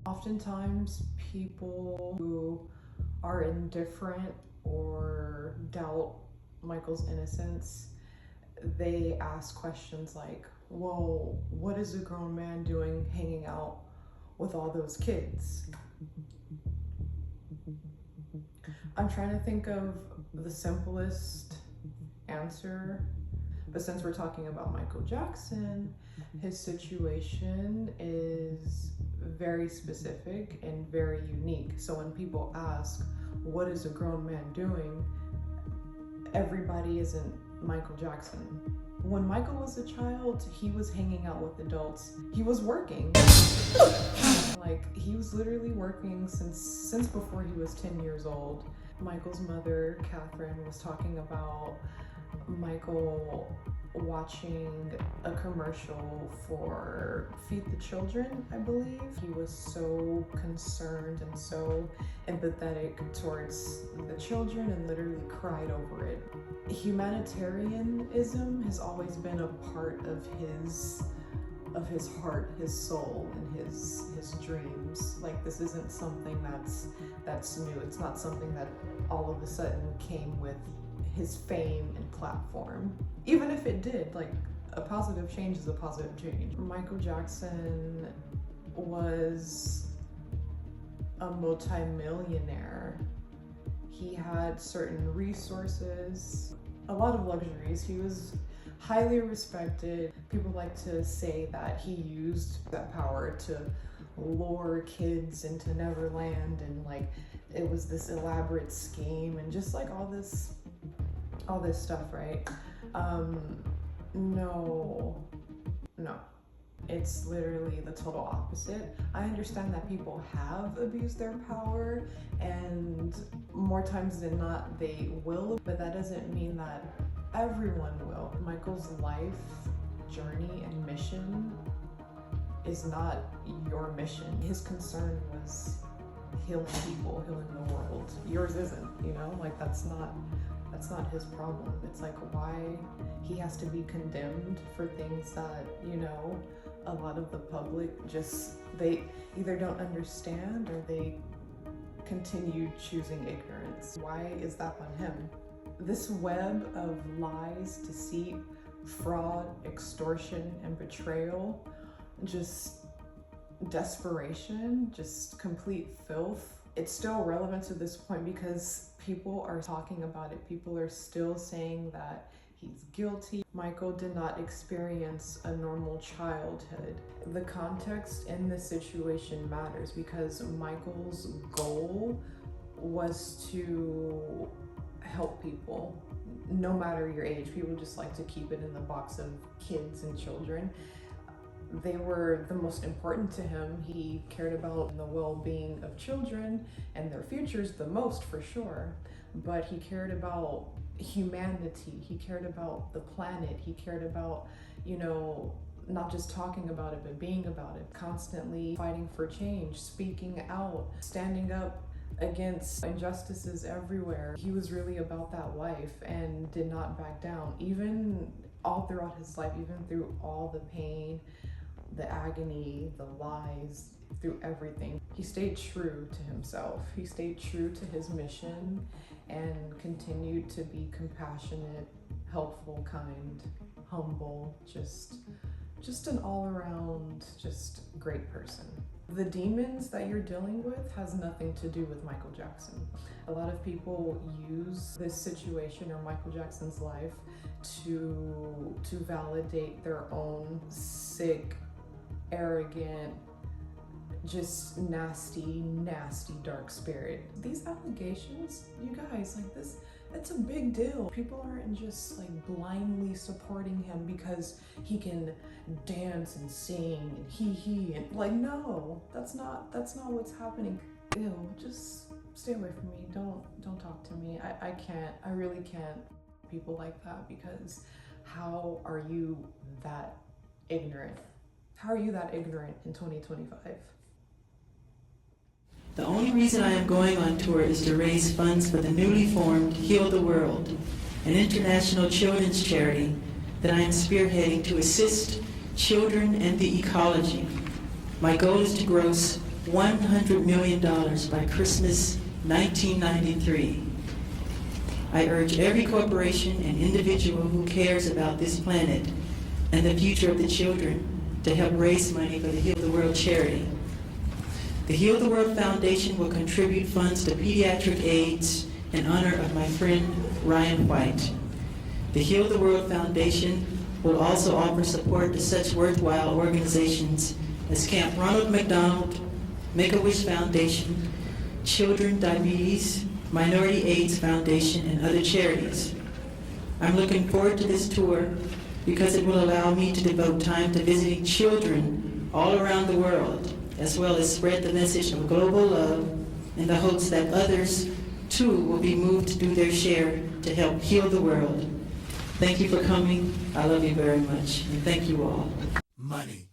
Oftentimes, people who are indifferent or doubt Michael's innocence, they ask questions like, well, what is a grown man doing hanging out with all those kids? I'm trying to think of the simplest answer, but since we're talking about Michael Jackson, his situation is very specific and very unique. So when people ask, what is a grown man doing? Everybody isn't Michael Jackson. When Michael was a child, he was hanging out with adults. He was working. Like, he was literally working since before he was 10 years old. Michael's mother, Catherine, was talking about Michael watching a commercial for Feed the Children, I believe. He was so concerned and so empathetic towards the children and literally cried over it. Humanitarianism has always been a part of his heart, his soul, and his dreams. Like, this isn't something that's new. It's not something that all of a sudden came with his fame and platform. Even if it did, like, a positive change is a positive change. Michael Jackson was a multi-millionaire. He had certain resources, a lot of luxuries. He was highly respected. People like to say that he used that power to lure kids into Neverland, and like it was this elaborate scheme and just like all this stuff, right? No. It's literally the total opposite. I understand that people have abused their power, and more times than not they will, but that doesn't mean that everyone will. Michael's life, journey, and mission is not your mission. His concern was healing people, healing the world. Yours isn't, you know? Like, that's not his problem. It's like, why he has to be condemned for things that, you know, a lot of the public just, they either don't understand or they continue choosing ignorance. Why is that on him? This web of lies, deceit, fraud, extortion, and betrayal, just desperation, just complete filth. It's still relevant to this point because people are talking about it. People are still saying that he's guilty. Michael did not experience a normal childhood. The context in this situation matters because Michael's goal was to help people, no matter your age. People just like to keep it in the box of kids and children. They were the most important to him. He cared about the well-being of children and their futures the most, for sure. But he cared about humanity. He cared about the planet. He cared about, you know, not just talking about it, but being about it. Constantly fighting for change, speaking out, standing up against injustices everywhere. He was really about that life and did not back down, even all throughout his life, even through all the pain, the agony, the lies, through everything. He stayed true to himself. He stayed true to his mission and continued to be compassionate, helpful, kind, humble, just an all-around, just great person. The demons that you're dealing with has nothing to do with Michael Jackson. A lot of people use this situation or Michael Jackson's life to validate their own sick, arrogant, just nasty, dark spirit. These allegations, you guys, like this, it's a big deal. People aren't just like blindly supporting him because he can dance and sing and he and like, no, that's not what's happening. Ew, just stay away from me. Don't talk to me. I really can't people like that, because how are you that ignorant? How are you that ignorant in 2025? The only reason I am going on tour is to raise funds for the newly formed Heal the World, an international children's charity that I am spearheading to assist children and the ecology. My goal is to gross $100 million by Christmas 1993. I urge every corporation and individual who cares about this planet and the future of the children to help raise money for the Heal the World charity. The Heal the World Foundation will contribute funds to pediatric AIDS in honor of my friend Ryan White. The Heal the World Foundation will also offer support to such worthwhile organizations as Camp Ronald McDonald, Make-A-Wish Foundation, Children Diabetes, Minority AIDS Foundation, and other charities. I'm looking forward to this tour because it will allow me to devote time to visiting children all around the world, as well as spread the message of global love in the hopes that others too will be moved to do their share to help heal the world. Thank you for coming. I love you very much, and thank you all. Money.